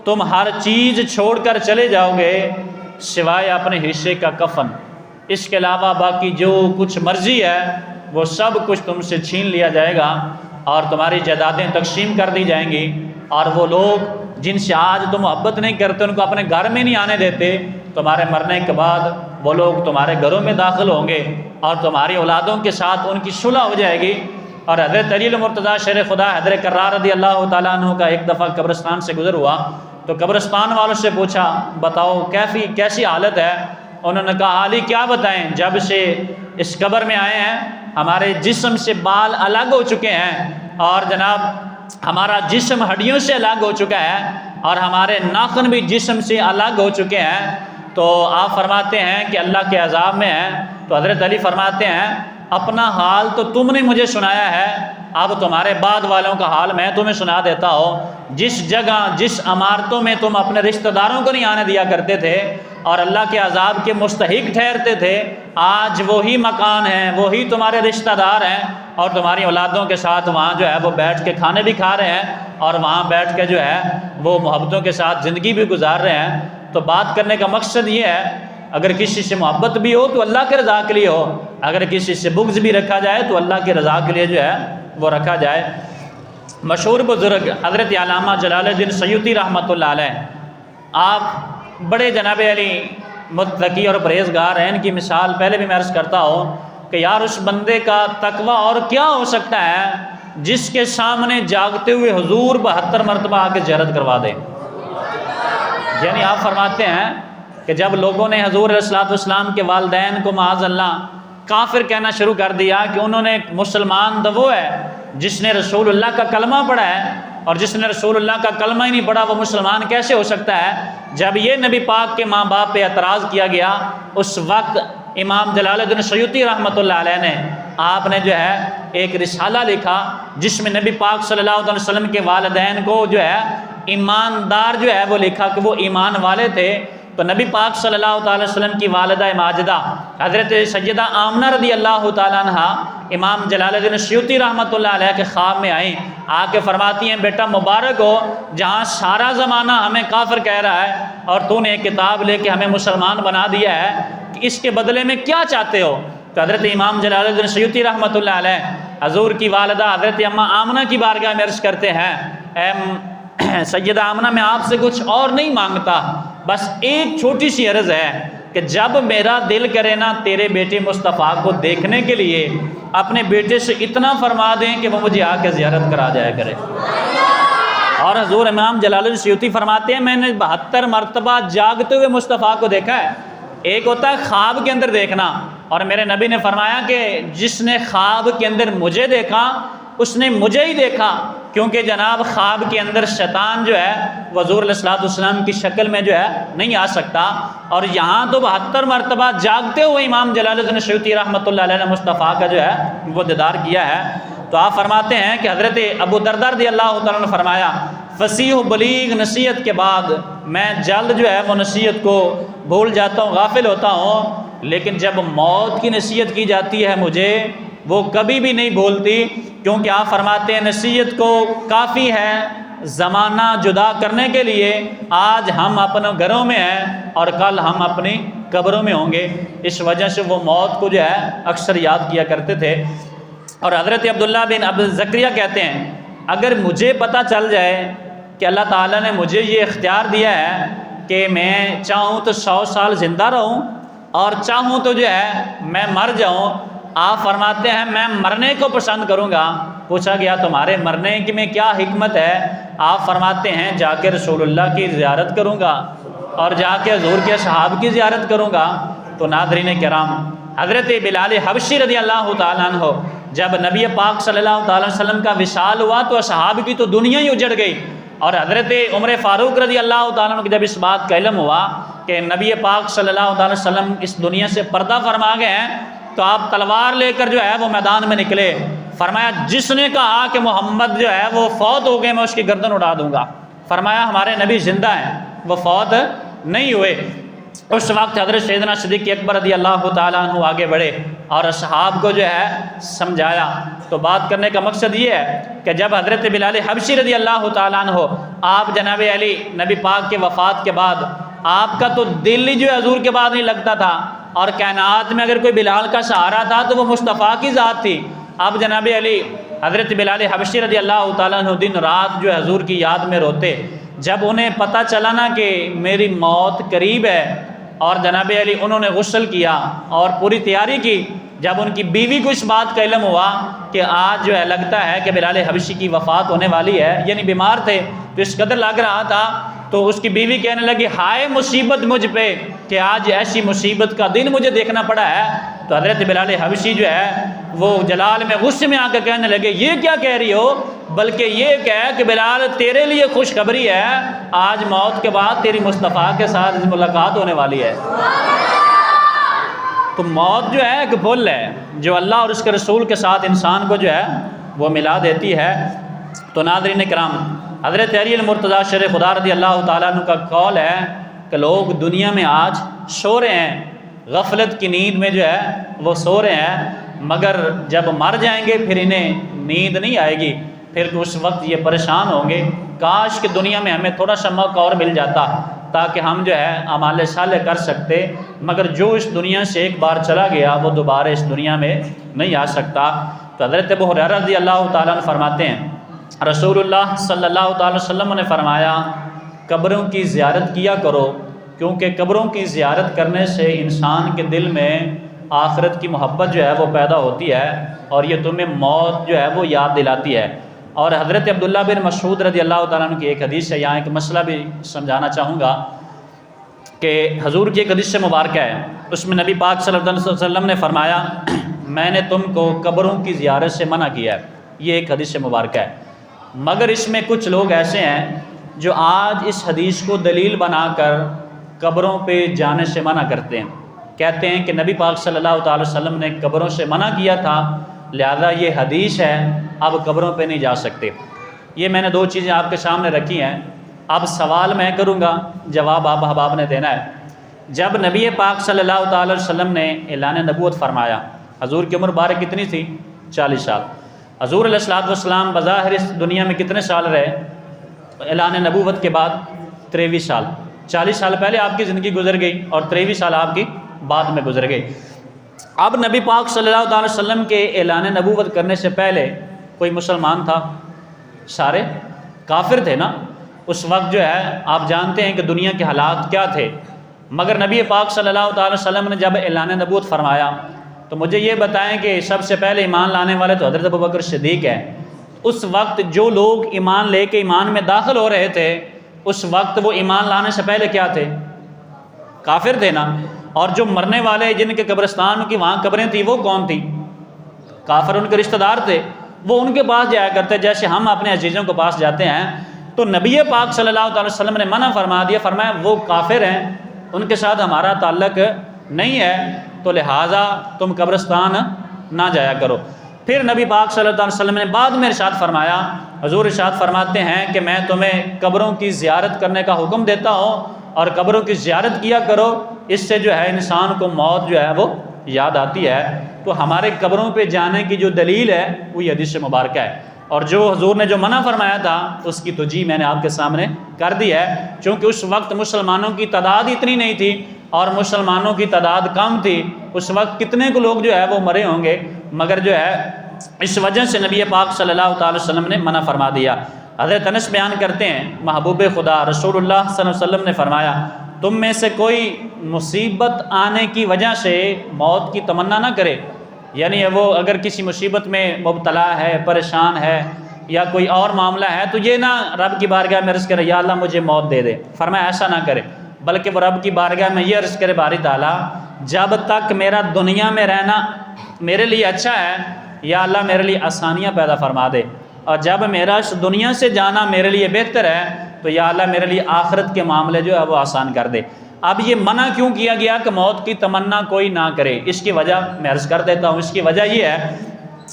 تم ہر چیز چھوڑ کر چلے جاؤ گے سوائے اپنے حصے کا کفن، اس کے علاوہ باقی جو کچھ مرضی ہے وہ سب کچھ تم سے چھین لیا جائے گا اور تمہاری جائیدادیں تقسیم کر دی جائیں گی، اور وہ لوگ جن سے آج تم محبت نہیں کرتے ان کو اپنے گھر میں نہیں آنے دیتے، تمہارے مرنے کے بعد وہ لوگ تمہارے گھروں میں داخل ہوں گے اور تمہاری اولادوں کے ساتھ ان کی صلح ہو جائے گی۔ اور حضرت علی المرتضیٰ شیر خدا حیدر کرار رضی اللہ تعالیٰ عنہ کا ایک دفعہ قبرستان سے گزر ہوا تو قبرستان والوں سے پوچھا بتاؤ کیسی حالت ہے؟ انہوں نے کہا حالی کیا بتائیں، جب سے اس قبر میں آئے ہیں ہمارے جسم سے بال الگ ہو چکے ہیں اور جناب ہمارا جسم ہڈیوں سے الگ ہو چکا ہے اور ہمارے ناخن بھی جسم سے الگ ہو چکے ہیں۔ تو آپ فرماتے ہیں کہ اللہ کے عذاب میں ہیں۔ تو حضرت علی فرماتے ہیں اپنا حال تو تم نے مجھے سنایا ہے، اب تمہارے بعد والوں کا حال میں تمہیں سنا دیتا ہوں۔ جس جگہ جس عمارتوں میں تم اپنے رشتہ داروں کو نہیں آنے دیا کرتے تھے اور اللہ کے عذاب کے مستحق ٹھہرتے تھے، آج وہی مکان ہیں، وہی تمہارے رشتہ دار ہیں اور تمہاری اولادوں کے ساتھ وہاں جو ہے وہ بیٹھ کے کھانے بھی کھا رہے ہیں اور وہاں بیٹھ کے جو ہے وہ محبتوں کے ساتھ زندگی بھی گزار رہے ہیں۔ تو بات کرنے کا مقصد یہ ہے اگر کسی سے محبت بھی ہو تو اللہ کے رضا کے لیے ہو، اگر کسی سے بغض بھی رکھا جائے تو اللہ کی رضا کے لیے جو ہے وہ رکھا جائے۔ مشہور بزرگ حضرت علامہ جلال الدین سیوطی رحمۃ اللہ علیہ، آپ بڑے جناب علی متقی اور پرہیزگار ہیں۔ ان کی مثال پہلے بھی میں عرض کرتا ہوں کہ یار اس بندے کا تقوی اور کیا ہو سکتا ہے جس کے سامنے جاگتے ہوئے حضور 72 مرتبہ آ کے زیارت کروا دے۔ یعنی آپ فرماتے ہیں کہ جب لوگوں نے حضور علیہ الصلوۃ والسلام کے والدین کو معاذ اللہ کافر کہنا شروع کر دیا کہ انہوں نے مسلمان تو وہ ہے جس نے رسول اللہ کا کلمہ پڑھا ہے اور جس نے رسول اللہ کا کلمہ ہی نہیں پڑھا وہ مسلمان کیسے ہو سکتا ہے؟ جب یہ نبی پاک کے ماں باپ پہ اعتراض کیا گیا اس وقت امام جلال الدین سیوطی رحمۃ اللہ علیہ نے آپ نے جو ہے ایک رسالہ لکھا جس میں نبی پاک صلی اللہ علیہ وسلم کے والدین کو جو ہے ایماندار جو ہے وہ لکھا کہ وہ ایمان والے تھے۔ تو نبی پاک صلی اللہ تعالی وسلم کی والدہ ماجدہ حضرت سیدہ آمنہ رضی اللہ تعالیٰ عنہ امام جلال الدین سیوطی رحمۃ اللہ علیہ کے خواب میں آئیں، آ کے فرماتی ہیں بیٹا مبارک ہو، جہاں سارا زمانہ ہمیں کافر کہہ رہا ہے اور تو نے ایک کتاب لے کے ہمیں مسلمان بنا دیا ہے، کہ اس کے بدلے میں کیا چاہتے ہو؟ تو حضرت امام جلال الدین سیوطی رحمۃ اللہ علیہ حضور کی والدہ حضرت اماں آمنہ کی بارگاہ میں عرض کرتے ہیں اے سیدہ آمنہ میں آپ سے کچھ اور نہیں مانگتا، بس ایک چھوٹی سی عرض ہے کہ جب میرا دل کرے نا تیرے بیٹے مصطفیٰ کو دیکھنے کے لیے اپنے بیٹے سے اتنا فرما دیں کہ وہ مجھے آ کے زیارت کرا جایا کرے۔ اور حضور امام جلال الدین سیوطی فرماتے ہیں میں نے 72 مرتبہ جاگتے ہوئے مصطفیٰ کو دیکھا ہے۔ ایک ہوتا ہے خواب کے اندر دیکھنا، اور میرے نبی نے فرمایا کہ جس نے خواب کے اندر مجھے دیکھا اس نے مجھے ہی دیکھا، کیونکہ جناب خواب کے اندر شیطان جو ہے حضور علیہ الصلوۃ والسلام کی شکل میں جو ہے نہیں آ سکتا، اور یہاں تو 72 مرتبہ جاگتے ہوئے امام جلال الدین سیوطی رحمۃ اللہ علیہ نے مصطفیٰ کا جو ہے وہ دیدار کیا ہے۔ تو آپ فرماتے ہیں کہ حضرت ابو درداء رضی اللہ تعالیٰ نے فرمایا فصیح و بلیغ نصیحت کے بعد میں جلد جو ہے وہ نصیحت کو بھول جاتا ہوں، غافل ہوتا ہوں، لیکن جب موت کی نصیحت کی جاتی ہے مجھے وہ کبھی بھی نہیں بھولتی، کیونکہ آپ فرماتے ہیں نصیحت کو کافی ہے زمانہ جدا کرنے کے لیے، آج ہم اپنے گھروں میں ہیں اور کل ہم اپنی قبروں میں ہوں گے۔ اس وجہ سے وہ موت کو جو ہے اکثر یاد کیا کرتے تھے۔ اور حضرت عبداللہ بن عبد زکریہ کہتے ہیں اگر مجھے پتہ چل جائے کہ اللہ تعالیٰ نے مجھے یہ اختیار دیا ہے کہ میں چاہوں تو 100 سال زندہ رہوں اور چاہوں تو جو ہے میں مر جاؤں، آپ فرماتے ہیں میں مرنے کو پسند کروں گا۔ پوچھا گیا تمہارے مرنے کی میں کیا حکمت ہے؟ آپ فرماتے ہیں جا کے رسول اللہ کی زیارت کروں گا اور جا کے حضور کے صحاب کی زیارت کروں گا۔ تو ناظرین کرام، حضرت بلال حبشی رضی اللہ تعالیٰ عنہ جب نبی پاک صلی اللہ تعالیٰ وسلم کا وصال ہوا تو اصحاب کی تو دنیا ہی اجڑ گئی، اور حضرت عمر فاروق رضی اللہ تعالیٰ عنہ کو جب اس بات کا علم ہوا کہ نبی پاک صلی اللہ تعالیٰ وسلم اس دنیا سے پردہ فرما گئے ہیں تو آپ تلوار لے کر جو ہے وہ میدان میں نکلے۔ فرمایا جس نے کہا کہ محمد جو ہے وہ فوت ہو گئے میں اس کی گردن اڑا دوں گا، فرمایا ہمارے نبی زندہ ہیں، وہ فوت نہیں ہوئے۔ اس وقت حضرت سیدنا صدیق اکبر رضی اللہ تعالیٰ عنہ آگے بڑھے اور اصحاب کو جو ہے سمجھایا۔ تو بات کرنے کا مقصد یہ ہے کہ جب حضرت بلال حبشی رضی اللہ تعالیٰ عنہ آپ جناب علی نبی پاک کے وفات کے بعد آپ کا تو دل ہی جو ہے حضور کے بعد نہیں لگتا تھا، اور کائنات میں اگر کوئی بلال کا سہارا تھا تو وہ مصطفیٰ کی ذات تھی۔ اب جناب علی حضرت بلال حبشی رضی اللہ تعالیٰ عنہ دن رات جو حضور کی یاد میں روتے۔ جب انہیں پتہ چلا نا کہ میری موت قریب ہے اور جناب علی انہوں نے غسل کیا اور پوری تیاری کی. جب ان کی بیوی کو اس بات کا علم ہوا کہ آج جو ہے لگتا ہے کہ بلال حبشی کی وفات ہونے والی ہے، یعنی بیمار تھے تو اس قدر لگ رہا تھا، تو اس کی بیوی کہنے لگی ہائے مصیبت مجھ پہ کہ آج ایسی مصیبت کا دن مجھے دیکھنا پڑا ہے. تو حضرت بلال حبشی جو ہے وہ جلال میں غصے میں آ کے کہنے لگے یہ کیا کہہ رہی ہو، بلکہ یہ کہہ کہ بلال تیرے لیے خوشخبری ہے، آج موت کے بعد تیری مصطفیٰ کے ساتھ ملاقات ہونے والی ہے. تو موت جو ہے ایک پل ہے جو اللہ اور اس کے رسول کے ساتھ انسان کو جو ہے وہ ملا دیتی ہے. تو ناظرین کرام، حضرت علی المرتضیٰ شیر خدا رضی اللہ تعالیٰ عنہ کا قول ہے کہ لوگ دنیا میں آج سو رہے ہیں، غفلت کی نیند میں جو ہے وہ سو رہے ہیں، مگر جب مر جائیں گے پھر انہیں نیند نہیں آئے گی، پھر تو اس وقت یہ پریشان ہوں گے. کاش کہ دنیا میں ہمیں تھوڑا سا موقع اور مل جاتا تاکہ ہم جو ہے اعمال صالح کر سکتے، مگر جو اس دنیا سے ایک بار چلا گیا وہ دوبارہ اس دنیا میں نہیں آ سکتا. تو حضرت ابو ہریرہ رضی اللہ تعالیٰ عنہ فرماتے ہیں رسول اللہ صلی اللہ تعالی وسلم نے فرمایا قبروں کی زیارت کیا کرو، کیونکہ قبروں کی زیارت کرنے سے انسان کے دل میں آخرت کی محبت جو ہے وہ پیدا ہوتی ہے اور یہ تمہیں موت جو ہے وہ یاد دلاتی ہے. اور حضرت عبداللہ بن مسعود رضی اللہ تعالیٰ عنہ کی ایک حدیث ہے، یہاں ایک مسئلہ بھی سمجھانا چاہوں گا کہ حضور کی ایک حدیث سے مبارکہ ہے، اس میں نبی پاک صلی اللہ علیہ وسلم نے فرمایا میں نے تم کو قبروں کی زیارت سے منع کیا ہے. یہ ایک حدیث سے مبارکہ ہے، مگر اس میں کچھ لوگ ایسے ہیں جو آج اس حدیث کو دلیل بنا کر قبروں پہ جانے سے منع کرتے ہیں. کہتے ہیں کہ نبی پاک صلی اللہ تعالی وسلم نے قبروں سے منع کیا تھا، لہذا یہ حدیث ہے، اب قبروں پہ نہیں جا سکتے. یہ میں نے دو چیزیں آپ کے سامنے رکھی ہیں. اب سوال میں کروں گا، جواب آپ احباب نے دینا ہے. جب نبی پاک صلی اللہ تعالی وسلم نے اعلان نبوت فرمایا، حضور کی عمر بارک کتنی تھی؟ 40 سال. حضور علیہ الصلوۃ والسلام بظاہر اس دنیا میں کتنے سال رہے؟ اعلان نبوت کے بعد 23 سال. 40 سال پہلے آپ کی زندگی گزر گئی اور 23 سال آپ کی بعد میں گزر گئی. اب نبی پاک صلی اللہ تعالی وسلم کے اعلان نبوت کرنے سے پہلے کوئی مسلمان تھا؟ سارے کافر تھے نا. اس وقت جو ہے آپ جانتے ہیں کہ دنیا کے حالات کیا تھے، مگر نبی پاک صلی اللہ تعالی وسلم نے جب اعلان نبوت فرمایا تو مجھے یہ بتائیں کہ سب سے پہلے ایمان لانے والے تو حضرت ابوبکر صدیق ہیں. اس وقت جو لوگ ایمان لے کے ایمان میں داخل ہو رہے تھے اس وقت وہ ایمان لانے سے پہلے کیا تھے؟ کافر تھے نا. اور جو مرنے والے جن کے قبرستان کی وہاں قبریں تھیں وہ کون تھیں؟ کافر. ان کے رشتہ دار تھے، وہ ان کے پاس جایا کرتے جیسے ہم اپنے عزیزوں کے پاس جاتے ہیں. تو نبی پاک صلی اللہ تعالی وسلم نے منع فرما دیا، فرمایا وہ کافر ہیں، ان کے ساتھ ہمارا تعلق نہیں ہے، تو لہٰذا تم قبرستان نہ جایا کرو. پھر نبی پاک صلی اللہ علیہ وسلم نے بعد میں ارشاد فرمایا، حضور ارشاد فرماتے ہیں کہ میں تمہیں قبروں کی زیارت کرنے کا حکم دیتا ہوں اور قبروں کی زیارت کیا کرو، اس سے جو ہے انسان کو موت جو ہے وہ یاد آتی ہے. تو ہمارے قبروں پہ جانے کی جو دلیل ہے وہ یہ حدیث مبارکہ ہے. اور جو حضور نے جو منع فرمایا تھا اس کی توجیہ میں نے آپ کے سامنے کر دی ہے، چونکہ اس وقت مسلمانوں کی تعداد اتنی نہیں تھی اور مسلمانوں کی تعداد کم تھی. اس وقت کتنے کو لوگ جو ہے وہ مرے ہوں گے، مگر جو ہے اس وجہ سے نبی پاک صلی اللہ تعالی وسلم نے منع فرما دیا. حضرت انس بیان کرتے ہیں محبوب خدا رسول اللہ صلی اللہ علیہ وسلم نے فرمایا تم میں سے کوئی مصیبت آنے کی وجہ سے موت کی تمنا نہ کرے. یعنی وہ اگر کسی مصیبت میں مبتلا ہے، پریشان ہے یا کوئی اور معاملہ ہے تو یہ نہ رب کی بارگاہ میں عرض کرے یا اللہ مجھے موت دے دے. فرمایا ایسا نہ کرے، بلکہ وہ رب کی بارگاہ میں یہ عرض کرے باری تعالیٰ جب تک میرا دنیا میں رہنا میرے لیے اچھا ہے یا اللہ میرے لیے آسانیاں پیدا فرما دے، اور جب میرا اس دنیا سے جانا میرے لیے بہتر ہے تو یا اللہ میرے لیے آخرت کے معاملے جو ہے وہ آسان کر دے. اب یہ منع کیوں کیا گیا کہ موت کی تمنا کوئی نہ کرے؟ اس کی وجہ میں عرض کر دیتا ہوں. اس کی وجہ یہ ہے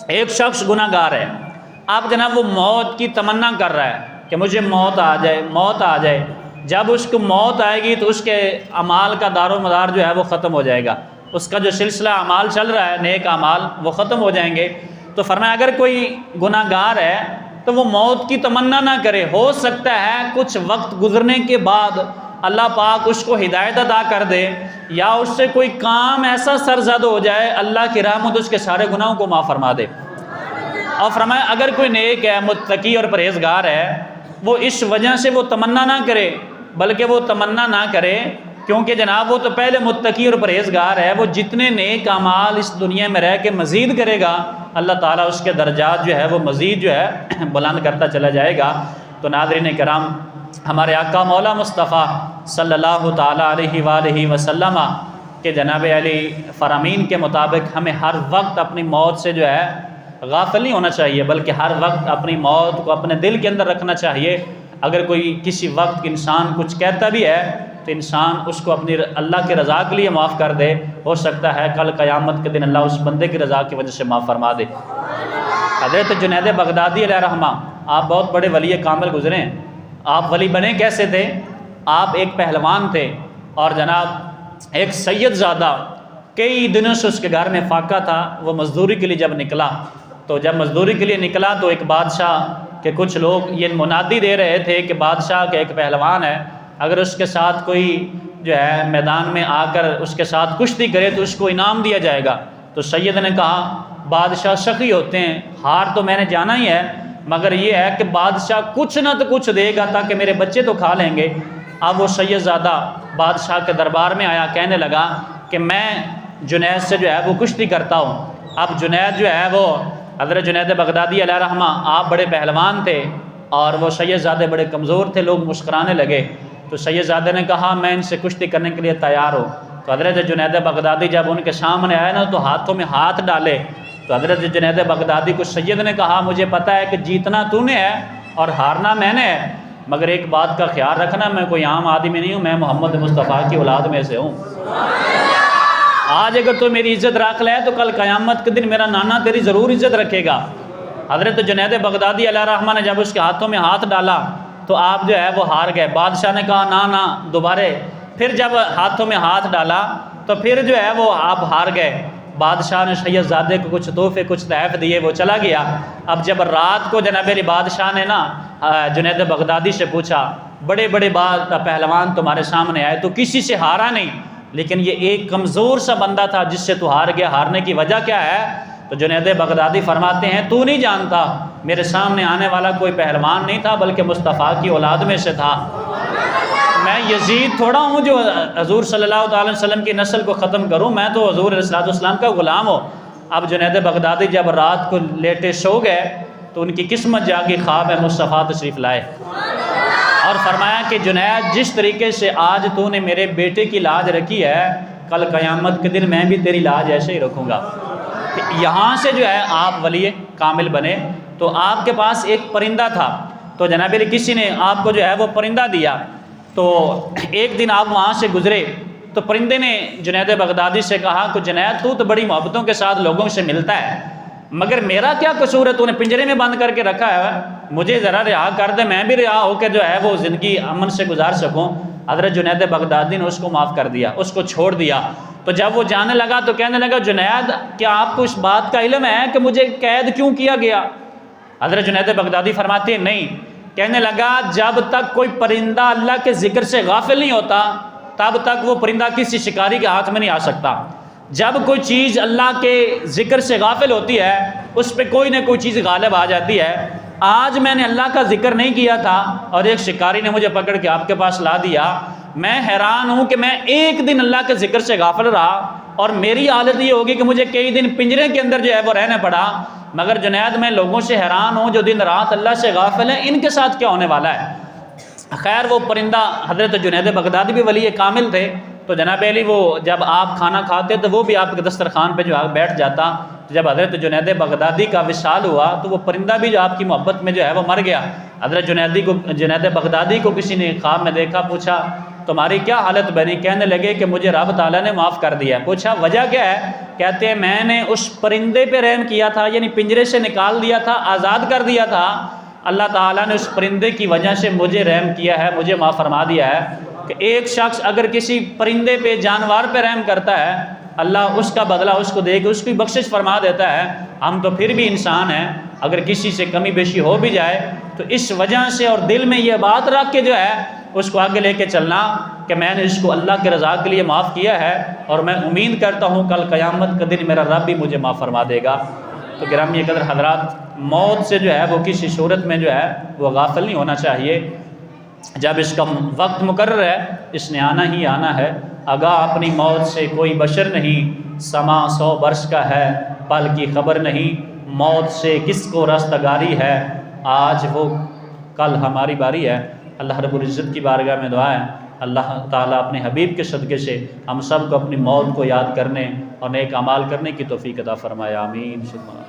ایک شخص گناہ گار ہے، اب جناب وہ موت کی تمنا کر رہا ہے کہ مجھے موت آ جائے، موت آ جائے. جب اس کو موت آئے گی تو اس کے اعمال کا دار و مدار جو ہے وہ ختم ہو جائے گا، اس کا جو سلسلہ اعمال چل رہا ہے نیک اعمال وہ ختم ہو جائیں گے. تو فرمایا اگر کوئی گناہ گار ہے تو وہ موت کی تمنا نہ کرے. ہو سکتا ہے کچھ وقت گزرنے کے بعد اللہ پاک اس کو ہدایت عطا کر دے یا اس سے کوئی کام ایسا سرزد ہو جائے اللہ کی رحمت اس کے سارے گناہوں کو معاف فرما دے. اور فرمایا اگر کوئی نیک ہے، متقی اور پرہیزگار ہے، وہ اس وجہ سے وہ تمنا نہ کرے، بلکہ وہ تمنا نہ کرے کیونکہ جناب وہ تو پہلے متقی اور پرہیزگار ہے، وہ جتنے نیک اعمال اس دنیا میں رہ کے مزید کرے گا اللہ تعالیٰ اس کے درجات جو ہے وہ مزید جو ہے بلند کرتا چلا جائے گا۔ تو ناظرین کرام، ہمارے آقا مولا مصطفیٰ صلی اللہ تعالیٰ علیہ وآلہ وسلم کہ جناب علی فرامین کے مطابق ہمیں ہر وقت اپنی موت سے جو ہے غافل نہیں ہونا چاہیے، بلکہ ہر وقت اپنی موت کو اپنے دل کے اندر رکھنا چاہیے۔ اگر کوئی کسی وقت انسان کچھ کہتا بھی ہے تو انسان اس کو اپنی اللہ کے رضا کے لیے معاف کر دے، ہو سکتا ہے کل قیامت کے دن اللہ اس بندے کی رضا کی وجہ سے معاف فرما دے۔ حضرت جنید بغدادی علیہ رحمہ، آپ بہت بڑے ولی کامل گزرے ہیں۔ آپ ولی بنے کیسے تھے؟ آپ ایک پہلوان تھے اور جناب ایک سید زادہ کئی دنوں سے اس کے گھر میں فاقہ تھا۔ وہ مزدوری کے لیے جب نکلا تو جب مزدوری کے لیے نکلا تو ایک بادشاہ کے کچھ لوگ یہ منادی دے رہے تھے کہ بادشاہ کا ایک پہلوان ہے، اگر اس کے ساتھ کوئی جو ہے میدان میں آ کر اس کے ساتھ کشتی کرے تو اس کو انعام دیا جائے گا۔ تو سید نے کہا بادشاہ سخی ہوتے ہیں، ہار تو میں نے جانا ہی ہے، مگر یہ ہے کہ بادشاہ کچھ نہ تو کچھ دے گا تاکہ میرے بچے تو کھا لیں گے۔ اب وہ سید زادہ بادشاہ کے دربار میں آیا، کہنے لگا کہ میں جنید سے جو ہے وہ کشتی کرتا ہوں۔ اب جنید جو ہے وہ حضرت جنید بغدادی علیہ رحمہ، آپ بڑے پہلوان تھے اور وہ سید زادے بڑے کمزور تھے، لوگ مسکرانے لگے۔ تو سید زادے نے کہا میں ان سے کشتی کرنے کے لیے تیار ہوں۔ تو حضرت جنید بغدادی جب ان کے سامنے آئے نا تو ہاتھوں میں ہاتھ ڈالے۔ تو حضرت جنید بغدادی کو سید نے کہا مجھے پتہ ہے کہ جیتنا تو نے ہے اور ہارنا میں نے ہے، مگر ایک بات کا خیال رکھنا، میں کوئی عام آدمی نہیں ہوں، میں محمد مصطفیٰ کی اولاد میں سے ہوں۔ آج اگر تو میری عزت رکھ لے تو کل قیامت کے دن میرا نانا تیری ضرور عزت رکھے گا۔ حضرت جنید بغدادی علیہ رحمہ نے جب اس کے ہاتھوں میں ہاتھ ڈالا تو آپ جو ہے وہ ہار گئے۔ بادشاہ نے کہا نا دوبارہ، پھر جب ہاتھوں میں ہاتھ ڈالا تو پھر جو ہے وہ آپ ہار گئے۔ بادشاہ نے سید زادے کو کچھ تحفے کچھ تحائف دیے، وہ چلا گیا۔ اب جب رات کو جناب علی بادشاہ نے نا جنید بغدادی سے پوچھا بڑے بڑے پہلوان تمہارے سامنے آئے تو کسی سے ہارا نہیں، لیکن یہ ایک کمزور سا بندہ تھا جس سے تو ہار گیا، ہارنے کی وجہ کیا ہے؟ تو جنید بغدادی فرماتے ہیں تو نہیں جانتا، میرے سامنے آنے والا کوئی پہلوان نہیں تھا بلکہ مصطفیٰ کی اولاد میں سے تھا۔ میں یزید تھوڑا ہوں جو حضور صلی اللہ علیہ وسلم کی نسل کو ختم کروں، میں تو حضور علیہ السلام کا غلام ہوں۔ اب جنید بغدادی جب رات کو لیٹے سو گئے تو ان کی قسمت جاگی، خواب میں مصطفیٰ تشریف لائے اور فرمایا کہ جنید جس طریقے سے آج تو نے میرے بیٹے کی لاج رکھی ہے، کل قیامت کے دن میں بھی تیری لاج ایسے ہی رکھوں گا۔ یہاں سے جو ہے آپ ولی کامل بنے۔ تو آپ کے پاس ایک پرندہ تھا، تو جناب علی کسی نے آپ کو جو ہے وہ پرندہ دیا۔ تو ایک دن آپ وہاں سے گزرے تو پرندے نے جنید بغدادی سے کہا کہ جنید تو بڑی محبتوں کے ساتھ لوگوں سے ملتا ہے، مگر میرا کیا قصور ہے، تو نے پنجرے میں بند کر کے رکھا ہے، مجھے ذرا رہا کر دے، میں بھی رہا ہو کے جو ہے وہ زندگی امن سے گزار سکوں۔ حضرت جنید بغدادی نے اس کو معاف کر دیا، اس کو چھوڑ دیا۔ تو جب وہ جانے لگا تو کہنے لگا جنید کیا آپ کو اس بات کا علم ہے کہ مجھے قید کیوں کیا گیا؟ حضرت جنید بغدادی فرماتے ہیں نہیں۔ کہنے لگا جب تک کوئی پرندہ اللہ کے ذکر سے غافل نہیں ہوتا تب تک وہ پرندہ کسی شکاری کے ہاتھ میں نہیں آ سکتا۔ جب کوئی چیز اللہ کے ذکر سے غافل ہوتی ہے اس پہ کوئی نہ کوئی چیز غالب آ جاتی ہے۔ آج میں نے اللہ کا ذکر نہیں کیا تھا اور ایک شکاری نے مجھے پکڑ کے آپ کے پاس لا دیا، میں حیران ہوں کہ میں ایک دن اللہ کے ذکر سے غافل رہا اور میری حالت یہ ہوگی کہ مجھے کئی دن پنجرے کے اندر جو ہے وہ رہنا پڑا۔ مگر جنید میں لوگوں سے حیران ہوں جو دن رات اللہ سے غافل ہیں، ان کے ساتھ کیا ہونے والا ہے؟ خیر وہ پرندہ حضرت جنید بغدادی بھی ولی کامل تھے، تو جناب علی وہ جب آپ کھانا کھاتے تو وہ بھی آپ کے دسترخوان پہ جو ہے بیٹھ جاتا۔ جب حضرت جنید بغدادی کا وصال ہوا تو وہ پرندہ بھی جو آپ کی محبت میں جو ہے وہ مر گیا۔ حضرت جنید بغدادی کو کسی نے خواب میں دیکھا، پوچھا تمہاری کیا حالت بنی؟ کہنے لگے کہ مجھے رب تعالیٰ نے معاف کر دیا۔ پوچھا وجہ کیا ہے؟ کہتے ہیں میں نے اس پرندے پہ رحم کیا تھا، یعنی پنجرے سے نکال دیا تھا، آزاد کر دیا تھا۔ اللہ تعالیٰ نے اس پرندے کی وجہ سے مجھے رحم کیا ہے، مجھے معاف فرما دیا ہے۔ کہ ایک شخص اگر کسی پرندے پہ جانور پہ رحم کرتا ہے اللہ اس کا بدلہ اس کو دے کے اس کی بخشش فرما دیتا ہے۔ ہم تو پھر بھی انسان ہیں، اگر کسی سے کمی بیشی ہو بھی جائے تو اس وجہ سے اور دل میں یہ بات رکھ کے جو ہے اس کو آگے لے کے چلنا کہ میں نے اس کو اللہ کے رضا کے لیے معاف کیا ہے اور میں امید کرتا ہوں کل قیامت کا دن میرا رب بھی مجھے معاف فرما دے گا۔ تو گرامی قدر حضرات، موت سے جو ہے وہ کسی صورت میں جو ہے وہ غافل نہیں ہونا چاہیے۔ جب اس کا وقت مقرر ہے اس نے آنا ہی آنا ہے۔ آگاہ اپنی موت سے کوئی بشر نہیں، سما 100 برس کا ہے پل کی خبر نہیں، موت سے کس کو رستگاری ہے، آج وہ کل ہماری باری ہے۔ اللہ رب العزت کی بارگاہ میں دعا ہے اللہ تعالیٰ اپنے حبیب کے صدقے سے ہم سب کو اپنی موت کو یاد کرنے اور نیک اعمال کرنے کی توفیق عطا فرمائے، آمین۔